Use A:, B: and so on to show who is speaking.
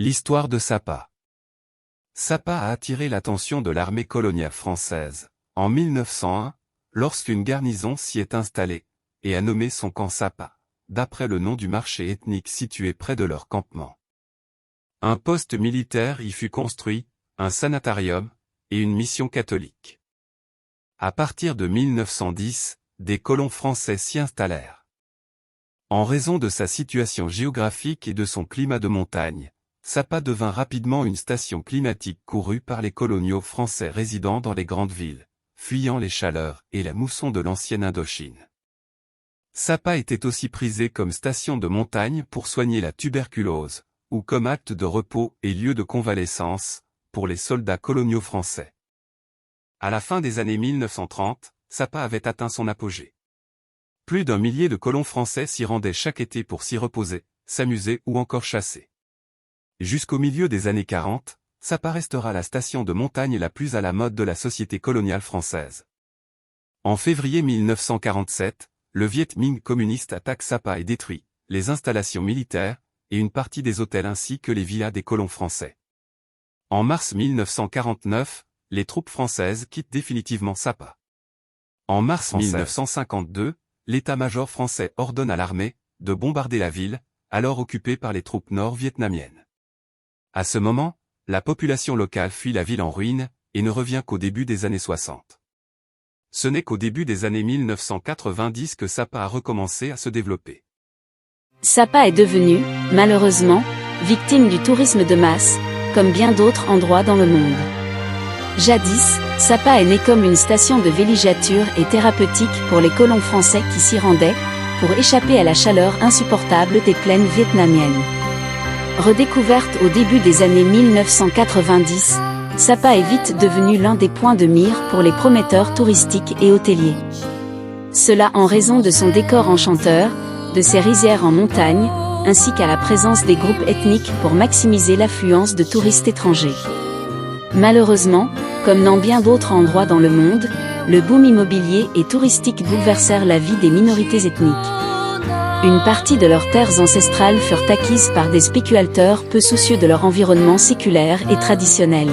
A: L'histoire de Sapa. Sapa a attiré l'attention de l'armée coloniale française, en 1901, lorsqu'une garnison s'y est installée, et a nommé son camp Sapa, d'après le nom du marché ethnique situé près de leur campement. Un poste militaire y fut construit, un sanatorium, et une mission catholique. À partir de 1910, des colons français s'y installèrent. En raison de sa situation géographique et de son climat de montagne, Sapa devint rapidement une station climatique courue par les coloniaux français résidant dans les grandes villes, fuyant les chaleurs et la mousson de l'ancienne Indochine. Sapa était aussi prisée comme station de montagne pour soigner la tuberculose, ou comme acte de repos et lieu de convalescence, pour les soldats coloniaux français. À la fin des années 1930, Sapa avait atteint son apogée. Plus d'1 millier de colons français s'y rendaient chaque été pour s'y reposer, s'amuser ou encore chasser. Jusqu'au milieu des années 40, Sapa restera la station de montagne la plus à la mode de la société coloniale française. En février 1947, le Viet Minh communiste attaque Sapa et détruit les installations militaires et une partie des hôtels ainsi que les villas des colons français. En mars 1949, les troupes françaises quittent définitivement Sapa. En mars 1952, l'état-major français ordonne à l'armée de bombarder la ville, alors occupée par les troupes nord-vietnamiennes. À ce moment, la population locale fuit la ville en ruine et ne revient qu'au début des années 60. Ce n'est qu'au début des années 1990 que Sapa a recommencé à se développer.
B: Sapa est devenu, malheureusement, victime du tourisme de masse, comme bien d'autres endroits dans le monde. Jadis, Sapa est né comme une station de villégiature et thérapeutique pour les colons français qui s'y rendaient, pour échapper à la chaleur insupportable des plaines vietnamiennes. Redécouverte au début des années 1990, Sapa est vite devenu l'un des points de mire pour les promoteurs touristiques et hôteliers. Cela en raison de son décor enchanteur, de ses rizières en montagne, ainsi qu'à la présence des groupes ethniques pour maximiser l'affluence de touristes étrangers. Malheureusement, comme dans bien d'autres endroits dans le monde, le boom immobilier et touristique bouleversèrent la vie des minorités ethniques. Une partie de leurs terres ancestrales furent acquises par des spéculateurs peu soucieux de leur environnement séculaire et traditionnel.